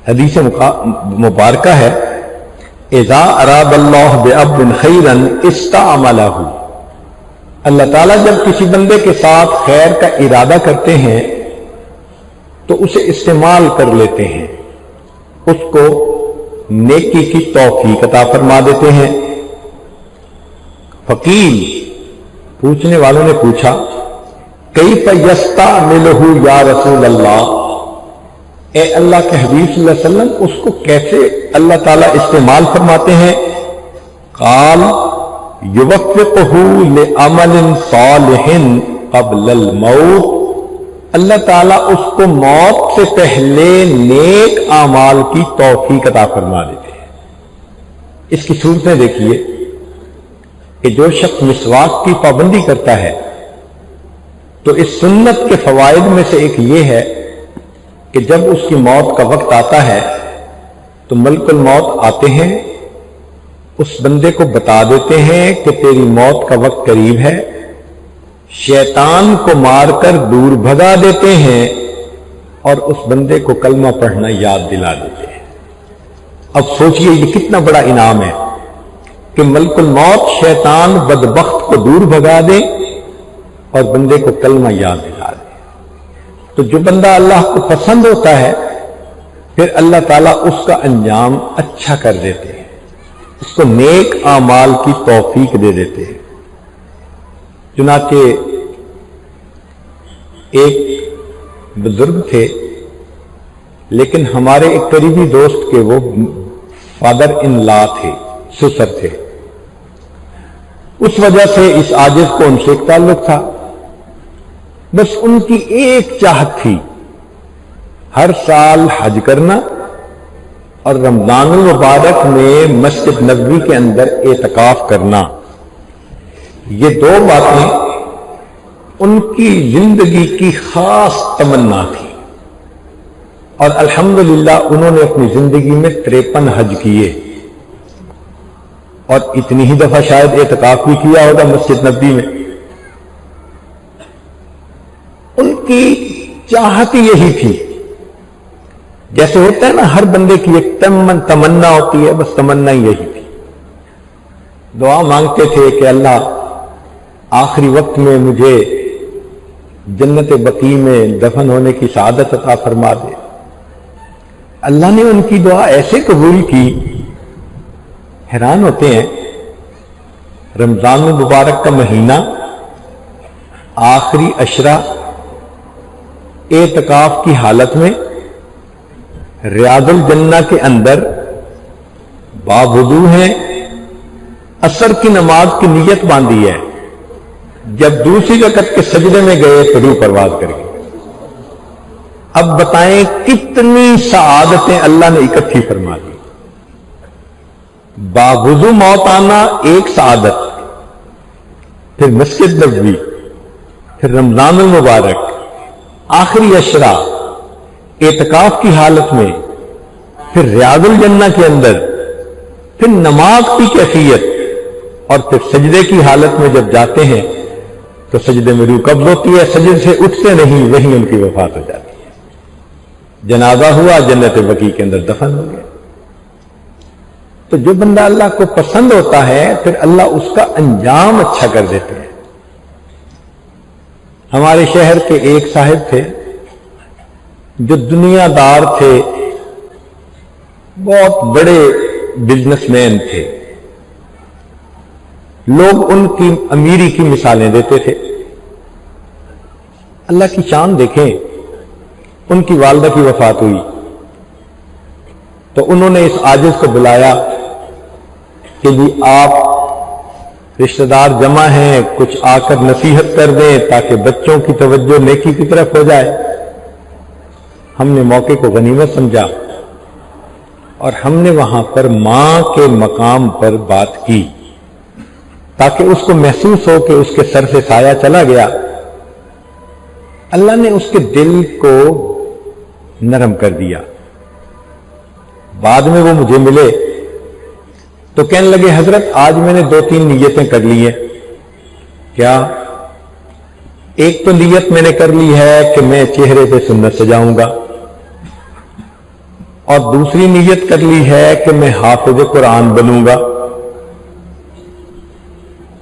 حدیث مبارکہ ہے، اذا اراد اللہ بعبد خیرا استعملہ، اللہ تعالیٰ جب کسی بندے کے ساتھ خیر کا ارادہ کرتے ہیں تو اسے استعمال کر لیتے ہیں، اس کو نیکی کی توفیق عطا فرما دیتے ہیں۔ فقیل، پوچھنے والوں نے پوچھا، کیف یستعملہ یا رسول اللہ، اے اللہ کے حبیب صلی اللہ علیہ وسلم اس کو کیسے اللہ تعالیٰ استعمال فرماتے ہیں؟ قال یوفقہ لعمل صالح قبل الموت، اللہ تعالیٰ اس کو موت سے پہلے نیک اعمال کی توفیق عطا فرما دیتے ہیں۔ اس کی صورتیں دیکھیے کہ جو شخص مسواک کی پابندی کرتا ہے تو اس سنت کے فوائد میں سے ایک یہ ہے کہ جب اس کی موت کا وقت آتا ہے تو ملک الموت آتے ہیں، اس بندے کو بتا دیتے ہیں کہ تیری موت کا وقت قریب ہے، شیطان کو مار کر دور بھگا دیتے ہیں اور اس بندے کو کلمہ پڑھنا یاد دلا دیتے ہیں۔ اب سوچئے یہ کتنا بڑا انعام ہے کہ ملک الموت شیطان بدبخت کو دور بھگا دے اور بندے کو کلمہ یاد دلا دے۔ تو جو بندہ اللہ کو پسند ہوتا ہے پھر اللہ تعالیٰ اس کا انجام اچھا کر دیتے ہیں، اس کو نیک اعمال کی توفیق دے دیتے ہیں۔ چنانچہ ایک بزرگ تھے لیکن ہمارے ایک قریبی دوست کے وہ فادر ان لا تھے، سسر تھے، اس وجہ سے اس عاجز کو ان سے ایک تعلق تھا، بس ان کی ایک چاہت تھی ہر سال حج کرنا اور رمضان المبارک میں مسجد نبوی کے اندر اعتکاف کرنا۔ یہ دو باتیں ان کی زندگی کی خاص تمنا تھی، اور الحمدللہ انہوں نے اپنی زندگی میں 53 حج کیے اور اتنی ہی دفعہ شاید اعتکاف بھی کیا ہوگا مسجد نبوی میں۔ ان کی چاہت یہی تھی، جیسے ہوتا ہے نا ہر بندے کی ایک تمنا ہوتی ہے، بس تمنا یہی تھی۔ دعا مانگتے تھے کہ اللہ آخری وقت میں مجھے جنت بقیع میں دفن ہونے کی سعادت عطا فرما دے۔ اللہ نے ان کی دعا ایسے قبول کی، حیران ہوتے ہیں، رمضان المبارک کا مہینہ، آخری عشرہ، اعتکاف کی حالت میں ریاض الجنہ کے اندر باوضو ہیں، عصر کی نماز کی نیت باندھی ہے، جب دوسری رکعت کے سجدے میں گئے تو روح پرواز کر گئی۔ اب بتائیں کتنی سعادتیں اللہ نے اکٹھی فرما دی۔ باوضو موت آنا ایک سعادت، پھر مسجد نبوی، پھر رمضان المبارک، آخری عشرہ، اعتکاف کی حالت میں، پھر ریاض الجنہ کے اندر، پھر نماز کی کیفیت، اور پھر سجدے کی حالت میں جب جاتے ہیں تو سجدے میں روح قبض ہوتی ہے، سجدے سے اٹھتے نہیں، وہیں ان کی وفات ہو جاتی ہے۔ جنازہ ہوا، جنت بقیع کے اندر دفن ہو گئے۔ تو جو بندہ اللہ کو پسند ہوتا ہے پھر اللہ اس کا انجام اچھا کر دیتے ہیں۔ ہمارے شہر کے ایک صاحب تھے جو دنیا دار تھے، بہت بڑے بزنس مین تھے، لوگ ان کی امیری کی مثالیں دیتے تھے۔ اللہ کی شان دیکھیں، ان کی والدہ کی وفات ہوئی تو انہوں نے اس عاجز کو بلایا کہ جی آپ رشتہ دار جمع ہیں، کچھ آ کر نصیحت کر دیں تاکہ بچوں کی توجہ نیکی کی طرف ہو جائے۔ ہم نے موقع کو غنیمت سمجھا اور ہم نے وہاں پر ماں کے مقام پر بات کی تاکہ اس کو محسوس ہو کہ اس کے سر سے سایہ چلا گیا۔ اللہ نے اس کے دل کو نرم کر دیا۔ بعد میں وہ مجھے ملے تو کہنے لگے حضرت آج میں نے 2-3 نیتیں کر لی ہیں۔ کیا؟ ایک تو نیت میں نے کر لی ہے کہ میں چہرے پہ سنت سجاؤں گا، اور دوسری نیت کر لی ہے کہ میں حافظ قرآن بنوں گا،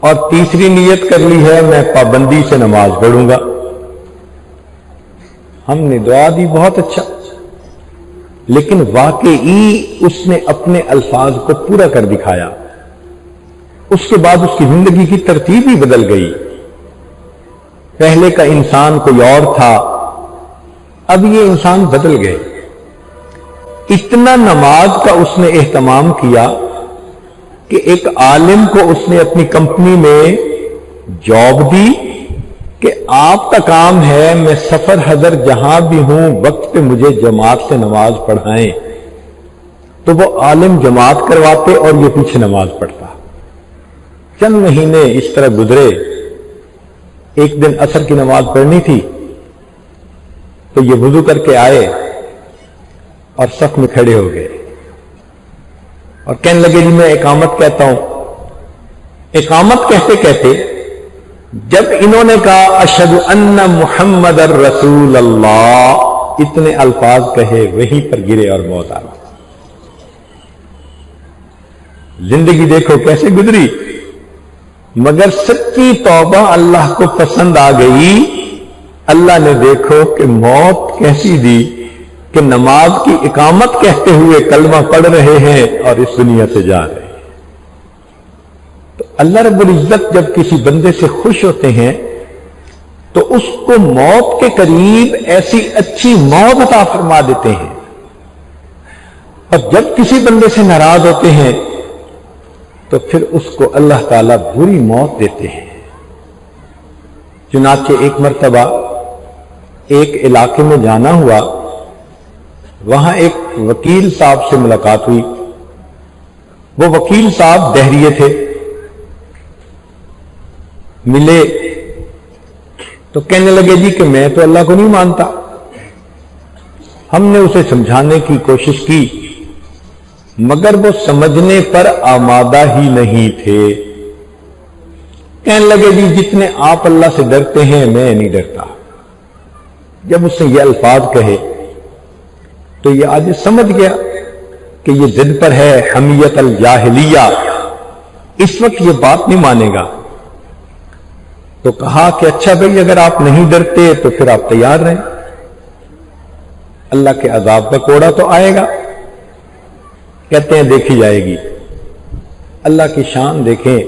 اور تیسری نیت کر لی ہے میں پابندی سے نماز پڑھوں گا۔ ہم نے دعا دی، بہت اچھا، لیکن واقعی اس نے اپنے الفاظ کو پورا کر دکھایا۔ اس کے بعد اس کی زندگی کی ترتیب ہی بدل گئی۔ پہلے کا انسان کوئی اور تھا، اب یہ انسان بدل گئے۔ اتنا نماز کا اس نے اہتمام کیا کہ ایک عالم کو اس نے اپنی کمپنی میں جاب دی کہ آپ کا کام ہے میں سفر حضر جہاں بھی ہوں وقت پہ مجھے جماعت سے نماز پڑھائیں۔ تو وہ عالم جماعت کرواتے اور یہ پیچھے نماز پڑھتا۔ چند مہینے اس طرح گزرے۔ ایک دن عصر کی نماز پڑھنی تھی تو یہ وضو کر کے آئے اور صف میں کھڑے ہو گئے اور کہنے لگے جی میں اقامت کہتا ہوں۔ اقامت کہتے کہتے جب انہوں نے کہا اشہد ان محمد الرسول اللہ، اتنے الفاظ کہے وہیں پر گرے اور موت آ گئی۔ زندگی دیکھو کیسے گزری، مگر سچی توبہ اللہ کو پسند آ گئی۔ اللہ نے دیکھو کہ موت کیسی دی کہ نماز کی اقامت کہتے ہوئے کلمہ پڑھ رہے ہیں اور اس دنیا سے جا رہے ہیں۔ تو اللہ رب العزت جب کسی بندے سے خوش ہوتے ہیں تو اس کو موت کے قریب ایسی اچھی موت عطا فرما دیتے ہیں، اور جب کسی بندے سے ناراض ہوتے ہیں تو پھر اس کو اللہ تعالیٰ بری موت دیتے ہیں۔ چنانچہ ایک مرتبہ ایک علاقے میں جانا ہوا، وہاں ایک وکیل صاحب سے ملاقات ہوئی۔ وہ وکیل صاحب دہریے تھے، ملے تو کہنے لگے جی کہ میں تو اللہ کو نہیں مانتا۔ ہم نے اسے سمجھانے کی کوشش کی مگر وہ سمجھنے پر آمادہ ہی نہیں تھے۔ کہنے لگے جی جتنے آپ اللہ سے ڈرتے ہیں میں نہیں ڈرتا۔ جب اس نے یہ الفاظ کہے تو یہ آج سمجھ گیا کہ یہ ضد پر ہے، حمیت الجاہلیہ، اس وقت یہ بات نہیں مانے گا۔ تو کہا کہ اچھا بھئی اگر آپ نہیں ڈرتے تو پھر آپ تیار رہیں، اللہ کے عذاب کا کوڑا تو آئے گا۔ کہتے ہیں دیکھی جائے گی۔ اللہ کی شان دیکھیں،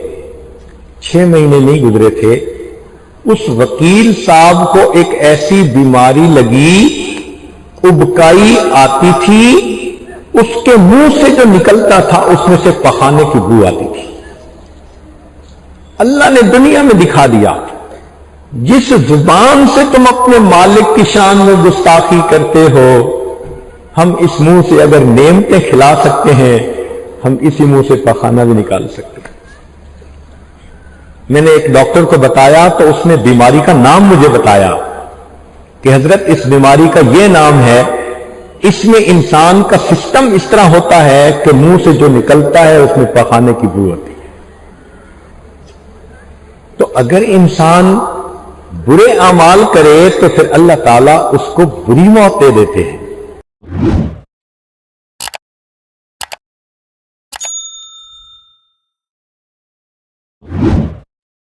6 مہینے نہیں گزرے تھے، اس وکیل صاحب کو ایک ایسی بیماری لگی، ابکائی آتی تھی، اس کے منہ سے جو نکلتا تھا اس میں سے پخانے کی بو آتی تھی۔ اللہ نے دنیا میں دکھا دیا جس زبان سے تم اپنے مالک کی شان میں گستاخی کرتے ہو، ہم اس منہ سے اگر نعمتیں کھلا سکتے ہیں، ہم اسی منہ سے پخانہ بھی نکال سکتے ہیں۔ میں نے ایک ڈاکٹر کو بتایا تو اس نے بیماری کا نام مجھے بتایا کہ حضرت اس بیماری کا یہ نام ہے، اس میں انسان کا سسٹم اس طرح ہوتا ہے کہ منہ سے جو نکلتا ہے اس میں پخانے کی بو ہوتی ہے۔ تو اگر انسان برے اعمال کرے تو پھر اللہ تعالیٰ اس کو بری موت دے دیتے ہیں۔